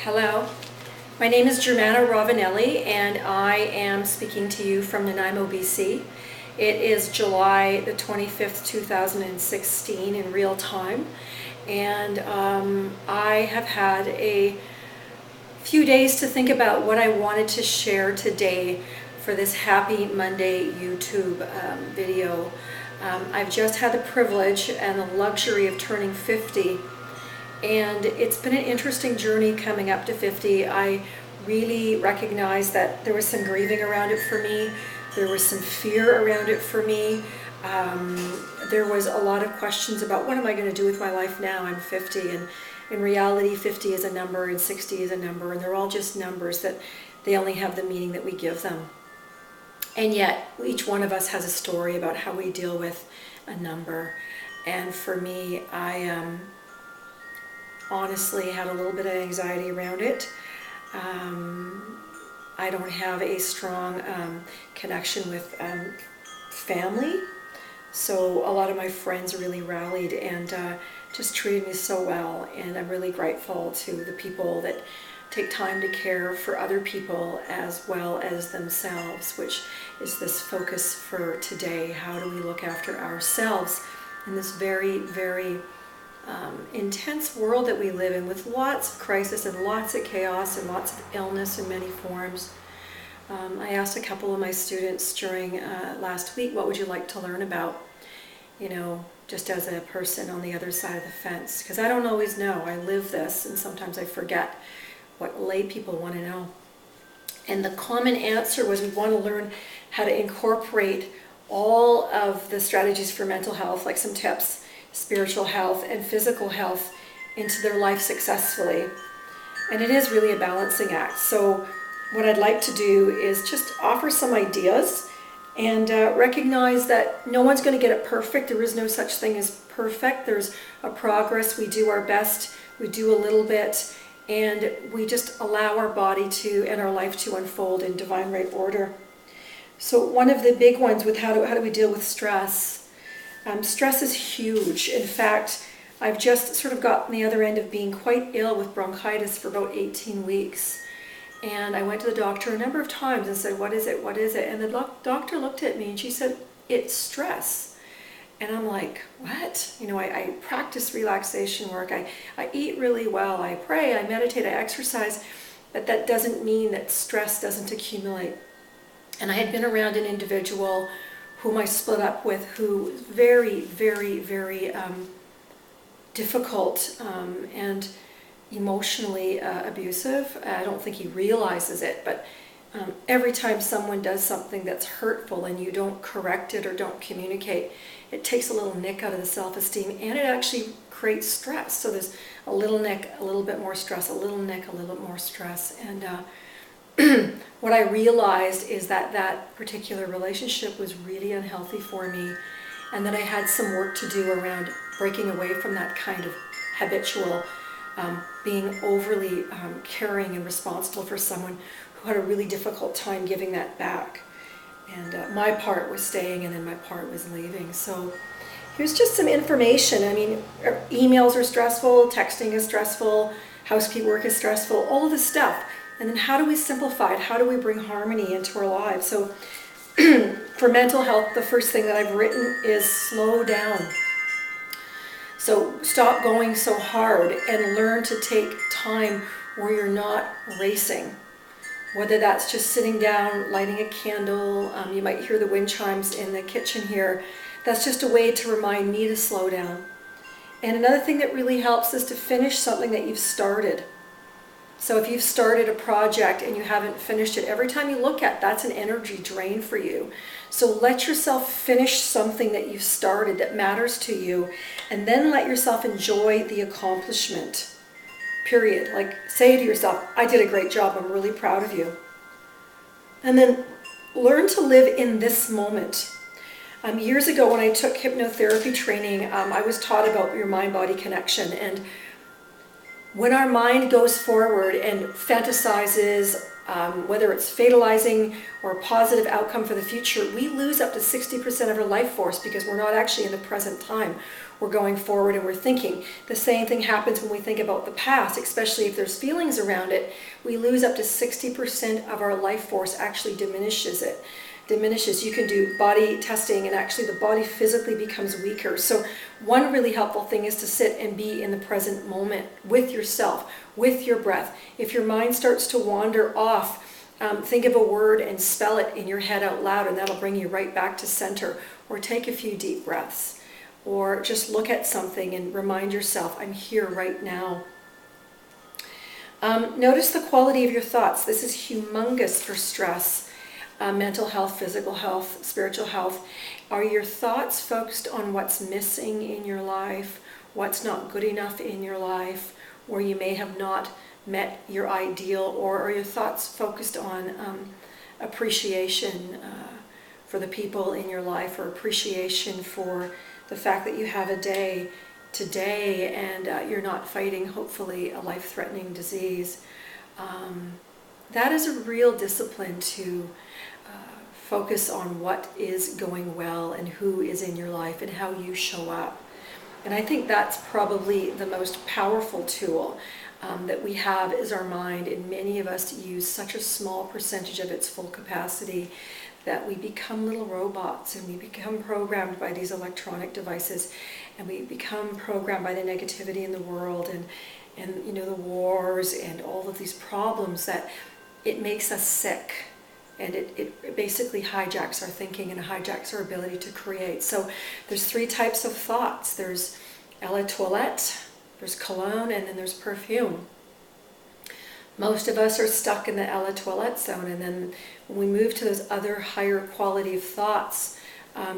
Hello, my name is Germana Ravanelli and I am speaking to you from Nanaimo, BC. It is July the 25th, 2016 in real time, and I have had a few days to think about what I wanted to share today for this Happy Monday YouTube video. I've just had the privilege and the luxury of turning 50. And it's been an interesting journey coming up to 50. I really recognize that there was some grieving around it for me. There was some fear around it for me. There was a lot of questions about what am I going to do with my life now? I'm 50, and in reality 50 is a number and 60 is a number, and they're all just numbers that they only have the meaning that we give them. And yet each one of us has a story about how we deal with a number. And for me, I honestly had a little bit of anxiety around it. I don't have a strong connection with family, so a lot of my friends really rallied and just treated me so well, and I'm really grateful to the people that take time to care for other people as well as themselves, which is this focus for today. How do we look after ourselves in this very, very intense world that we live in, with lots of crisis and lots of chaos and lots of illness in many forms. I asked a couple of my students during last week, what would you like to learn about, you know, just as a person on the other side of the fence, because I don't always know. I live this, and sometimes I forget what lay people want to know. And the common answer was we want to learn how to incorporate all of the strategies for mental health, like some tips, spiritual health and physical health, into their life successfully. And it is really a balancing act. So what I'd like to do is just offer some ideas and recognize that no one's going to get it perfect. There is no such thing as perfect. There's a progress. We do our best. We do a little bit, and we just allow our body to and our life to unfold in divine right order. So one of the big ones with how do we deal with stress? Stress is huge. In fact, I've just sort of gotten the other end of being quite ill with bronchitis for about 18 weeks. And I went to the doctor a number of times and said, what is it? What is it? And the doctor looked at me and she said, it's stress. And I'm like, what? You know, I practice relaxation work. I eat really well. I pray, I meditate, I exercise. But that doesn't mean that stress doesn't accumulate. And I had been around an individual whom I split up with, who was very, very, very difficult and emotionally abusive. I don't think he realizes it, but every time someone does something that's hurtful and you don't correct it or don't communicate, it takes a little nick out of the self-esteem, and it actually creates stress. So there's a little nick, a little bit more stress, a little nick, a little bit more stress. And what I realized is that that particular relationship was really unhealthy for me, and that I had some work to do around breaking away from that kind of habitual being overly caring and responsible for someone who had a really difficult time giving that back. And my part was staying, and then my part was leaving. So here's just some information. I mean, emails are stressful, texting is stressful, housekeeping work is stressful, all of this stuff. And then how do we simplify it? How do we bring harmony into our lives? So for mental health, the first thing that I've written is slow down. So stop going so hard and learn to take time where you're not racing. Whether that's just sitting down, lighting a candle, you might hear the wind chimes in the kitchen here. That's just a way to remind me to slow down. And another thing that really helps is to finish something that you've started. So if you've started a project and you haven't finished it, every time you look at it, that's an energy drain for you. So let yourself finish something that you've started that matters to you, and then let yourself enjoy the accomplishment, period. Like, say to yourself, I did a great job, I'm really proud of you. And then learn to live in this moment. Years ago when I took hypnotherapy training, I was taught about your mind-body connection, and when our mind goes forward and fantasizes whether it's fatalizing or a positive outcome for the future, we lose up to 60% of our life force because we're not actually in the present time. We're going forward and we're thinking. The same thing happens when we think about the past, especially if there's feelings around it. We lose up to 60% of our life force, actually diminishes. You can do body testing and actually the body physically becomes weaker. So one really helpful thing is to sit and be in the present moment with yourself, with your breath. If your mind starts to wander off, think of a word and spell it in your head out loud, and that'll bring you right back to center. Or take a few deep breaths. Or just look at something and remind yourself, I'm here right now. Notice the quality of your thoughts. This is humongous for stress, mental health, physical health, spiritual health. Are your thoughts focused on what's missing in your life, what's not good enough in your life, or you may have not met your ideal, or are your thoughts focused on appreciation for the people in your life, or appreciation for the fact that you have a day today and you're not fighting, hopefully, a life-threatening disease? That is a real discipline to focus on what is going well and who is in your life and how you show up. And I think that's probably the most powerful tool that we have is our mind, and many of us use such a small percentage of its full capacity that we become little robots, and we become programmed by these electronic devices, and we become programmed by the negativity in the world and you know, the wars and all of these problems, that it makes us sick, and it basically hijacks our thinking and hijacks our ability to create. So there's 3 types of thoughts. There's eau de toilette, there's cologne, and then there's perfume. Most of us are stuck in the eau de toilette zone, and then when we move to those other higher quality of thoughts,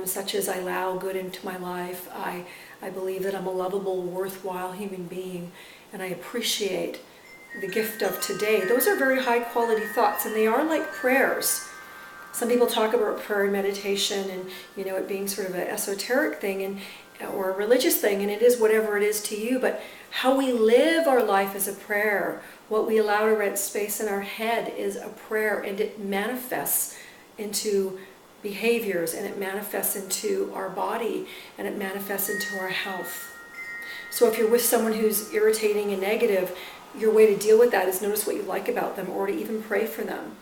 such as I allow good into my life, I believe that I'm a lovable, worthwhile human being, and I appreciate the gift of today. Those are very high quality thoughts, and they are like prayers. Some people talk about prayer and meditation and, you know, it being sort of an esoteric thing or a religious thing, and it is whatever it is to you, but how we live our life is a prayer. What we allow to rent space in our head is a prayer, and it manifests into behaviors, and it manifests into our body, and it manifests into our health. So if you're with someone who's irritating and negative, your way to deal with that is notice what you like about them, or to even pray for them.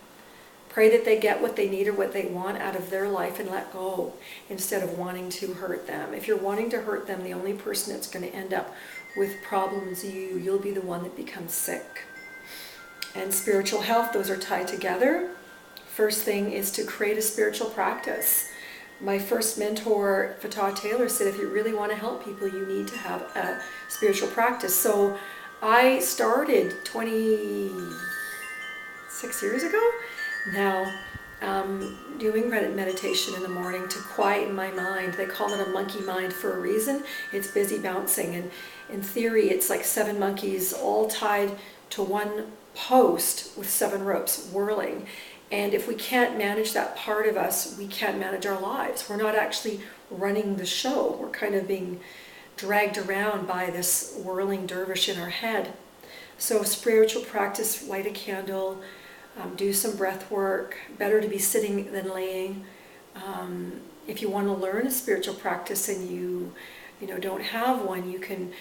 Pray that they get what they need or what they want out of their life and let go, instead of wanting to hurt them. If you're wanting to hurt them, the only person that's going to end up with problems you'll be the one that becomes sick. And spiritual health, those are tied together. First thing is to create a spiritual practice. My first mentor, Fatah Taylor, said if you really want to help people, you need to have a spiritual practice. So I started 26 years ago now, doing meditation in the morning to quieten my mind. They call it a monkey mind for a reason. It's busy bouncing, and in theory it's like 7 monkeys all tied to one post with 7 ropes whirling. And if we can't manage that part of us, we can't manage our lives. We're not actually running the show. We're kind of being dragged around by this whirling dervish in our head. So spiritual practice, light a candle, do some breath work. Better to be sitting than laying. If you want to learn a spiritual practice and you don't have one, you can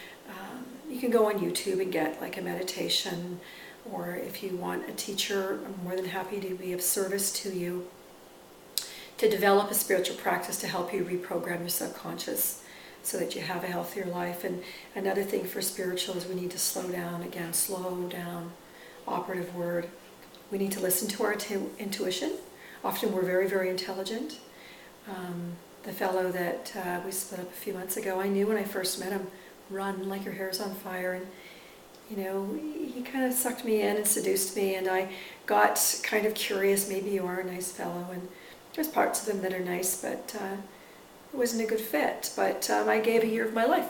go on YouTube and get like a meditation. Or if you want a teacher, I'm more than happy to be of service to you to develop a spiritual practice to help you reprogram your subconscious so that you have a healthier life. And another thing for spiritual is we need to slow down. Again, slow down, operative word. We need to listen to our intuition. Often we're very, very intelligent. The fellow that we split up a few months ago, I knew when I first met him, run like your hair's on fire. And he kind of sucked me in and seduced me, and I got kind of curious. Maybe you are a nice fellow, and there's parts of him that are nice, but it wasn't a good fit. But I gave a year of my life,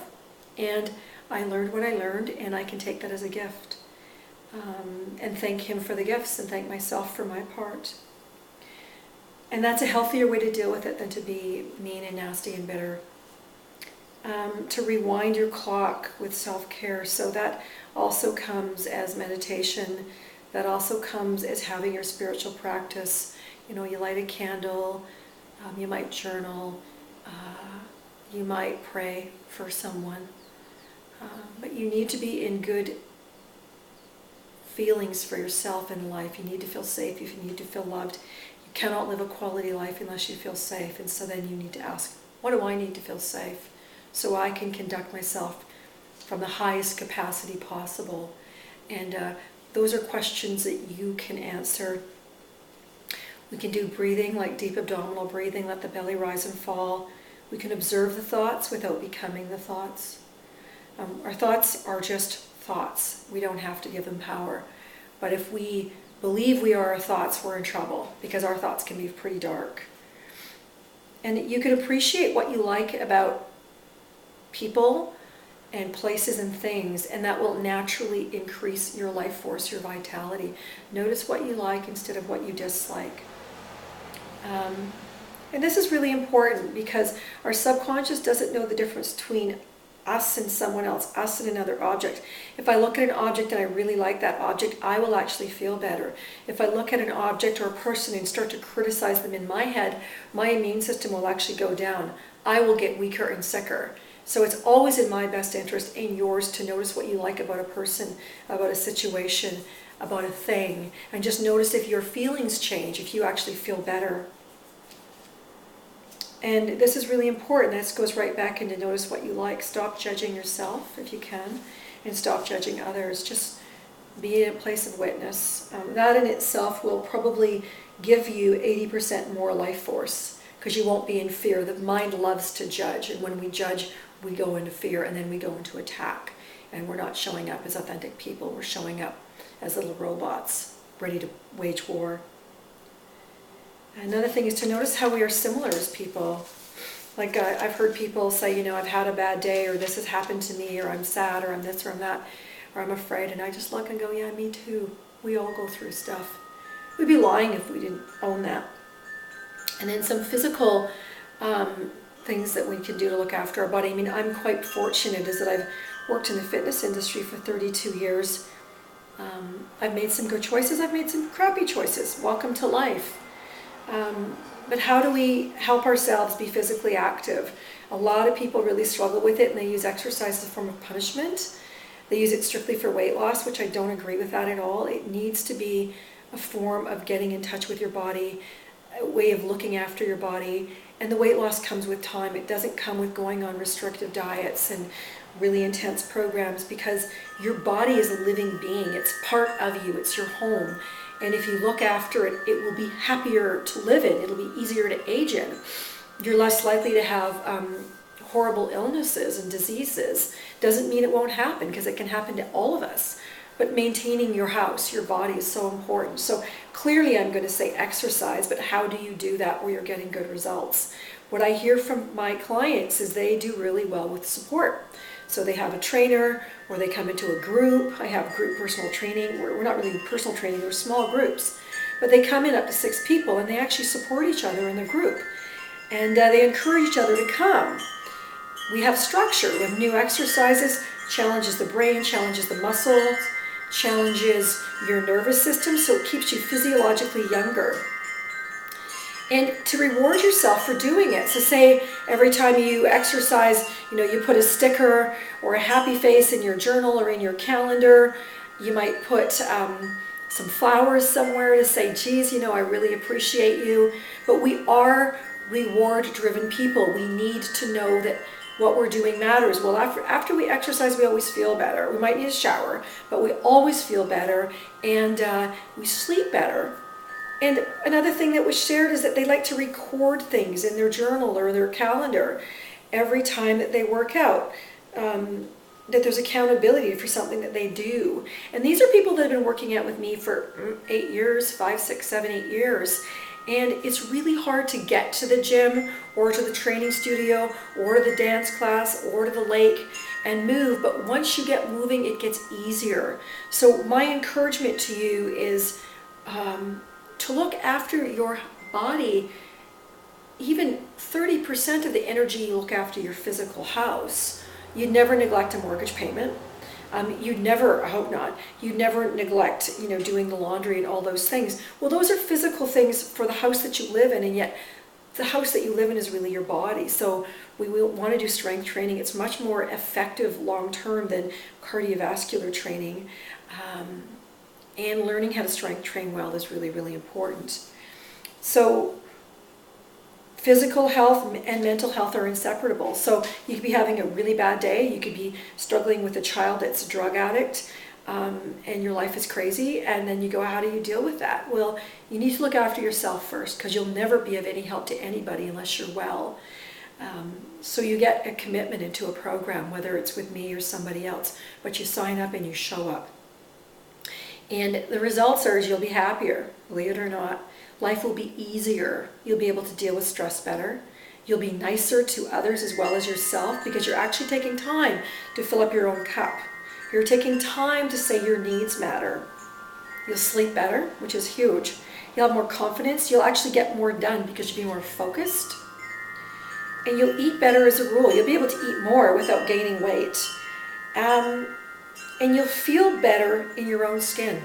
and I learned what I learned, and I can take that as a gift. And thank him for the gifts, and thank myself for my part. And that's a healthier way to deal with it than to be mean and nasty and bitter. To rewind your clock with self-care. So that also comes as meditation, That also comes as having your spiritual practice. You know, you light a candle, you might journal, you might pray for someone. But you need to be in good feelings for yourself in life. You need to feel safe. You need to feel loved. You cannot live a quality life unless you feel safe. And so then you need to ask, what do I need to feel safe so I can conduct myself from the highest capacity possible? And those are questions that you can answer. We can do breathing, like deep abdominal breathing, let the belly rise and fall. We can observe the thoughts without becoming the thoughts. Our thoughts are just thoughts. We don't have to give them power. But if we believe we are our thoughts, we're in trouble, because our thoughts can be pretty dark. And you can appreciate what you like about people and places and things, and that will naturally increase your life force, your vitality. Notice what you like instead of what you dislike. And this is really important because our subconscious doesn't know the difference between us and someone else, us and another object. If I look at an object and I really like that object, I will actually feel better. If I look at an object or a person and start to criticize them in my head, my immune system will actually go down. I will get weaker and sicker. So it's always in my best interest and yours to notice what you like about a person, about a situation, about a thing, and just notice if your feelings change, if you actually feel better. And this is really important. This goes right back into notice what you like. Stop judging yourself if you can, and stop judging others. Just be in a place of witness. That in itself will probably give you 80% more life force, because you won't be in fear. The mind loves to judge, and when we judge, we go into fear, and then we go into attack. And we're not showing up as authentic people. We're showing up as little robots, ready to wage war. Another thing is to notice how we are similar as people. Like I've heard people say, you know, I've had a bad day, or this has happened to me, or I'm sad, or I'm this, or I'm that, or I'm afraid. And I just look and go, yeah, me too. We all go through stuff. We'd be lying if we didn't own that. And then some physical things that we can do to look after our body. I mean, I'm quite fortunate is that I've worked in the fitness industry for 32 years. I've made some good choices. I've made some crappy choices. Welcome to life. But how do we help ourselves be physically active? A lot of people really struggle with it, and they use exercise as a form of punishment. They use it strictly for weight loss, which I don't agree with that at all. It needs to be a form of getting in touch with your body, a way of looking after your body. And the weight loss comes with time. It doesn't come with going on restrictive diets and really intense programs, because your body is a living being. It's part of you. It's your home. And if you look after it, it will be happier to live in. It'll be easier to age in. You're less likely to have horrible illnesses and diseases. Doesn't mean it won't happen, because it can happen to all of us. But maintaining your house, your body, is so important. So clearly I'm going to say exercise, but how do you do that where you're getting good results? What I hear from my clients is they do really well with support. So they have a trainer, or they come into a group. I have group personal training. We're not really personal training, we're small groups. But they come in up to 6 people, and they actually support each other in the group. And they encourage each other to come. We have structure with new exercises, challenges the brain, challenges the muscles, challenges your nervous system, so it keeps you physiologically younger. And to reward yourself for doing it. So say every time you exercise, you know, you put a sticker or a happy face in your journal or in your calendar. You might put some flowers somewhere to say, geez, you know, I really appreciate you. But we are reward-driven people. We need to know that what we're doing matters. Well, after we exercise, we always feel better. We might need a shower, but we always feel better, and we sleep better. And another thing that was shared is that they like to record things in their journal or their calendar every time that they work out, that there's accountability for something that they do. And these are people that have been working out with me for 8 years, 5, 6, 7, 8 years. And it's really hard to get to the gym or to the training studio or to the dance class or to the lake and move. But once you get moving, it gets easier. So my encouragement to you is to look after your body. Even 30% of the energy you look after your physical house. You'd never neglect a mortgage payment. You'd never, I hope not, you'd never neglect, doing the laundry and all those things. Well, those are physical things for the house that you live in, and yet the house that you live in is really your body. So we will want to do strength training. It's much more effective long-term than cardiovascular training. And learning how to strength train well is really, really important. So physical health and mental health are inseparable. So you could be having a really bad day. You could be struggling with a child that's a drug addict, and your life is crazy. And then you go, how do you deal with that? Well, you need to look after yourself first, because you'll never be of any help to anybody unless you're well. So you get a commitment into a program, whether it's with me or somebody else, but you sign up and you show up. And the results are you'll be happier, believe it or not. Life will be easier. You'll be able to deal with stress better. You'll be nicer to others as well as yourself, because you're actually taking time to fill up your own cup. You're taking time to say your needs matter. You'll sleep better, which is huge. You'll have more confidence. You'll actually get more done because you'll be more focused. And you'll eat better as a rule. You'll be able to eat more without gaining weight. And you'll feel better in your own skin,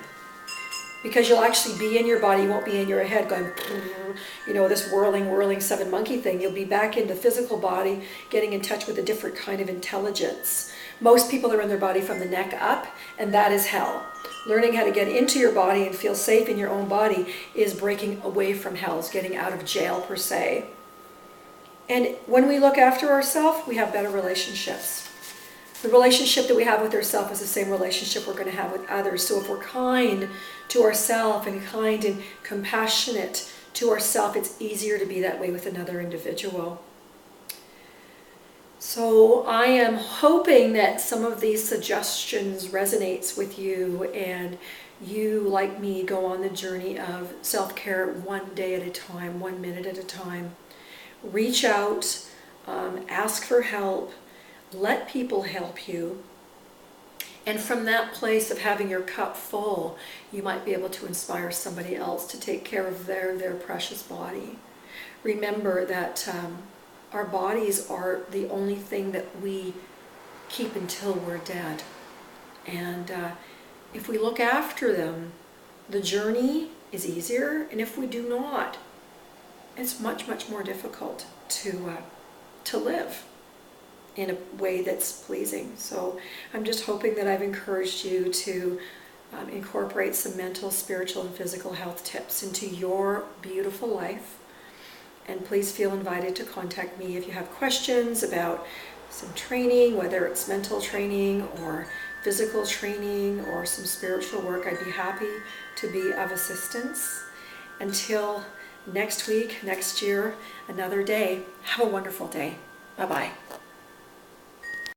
because you'll actually be in your body. You won't be in your head going, this whirling seven monkey thing. You'll be back in the physical body, getting in touch with a different kind of intelligence. Most people are in their body from the neck up, and that is hell. Learning how to get into your body and feel safe in your own body is breaking away from hell, is getting out of jail per se. And when we look after ourselves, we have better relationships. The relationship that we have with ourselves is the same relationship we're going to have with others. So if we're kind to ourselves and kind and compassionate to ourselves, it's easier to be that way with another individual. So I am hoping that some of these suggestions resonates with you, and you, like me, go on the journey of self-care one day at a time, 1 minute at a time. Reach out, ask for help, let people help you. And from that place of having your cup full, you might be able to inspire somebody else to take care of their precious body. Remember that our bodies are the only thing that we keep until we're dead. And if we look after them, the journey is easier. And if we do not, it's much, much more difficult to live in a way that's pleasing. So I'm just hoping that I've encouraged you to incorporate some mental, spiritual, and physical health tips into your beautiful life. And please feel invited to contact me if you have questions about some training, whether it's mental training or physical training or some spiritual work. I'd be happy to be of assistance. Until next week, next year, another day, have a wonderful day. Bye-bye.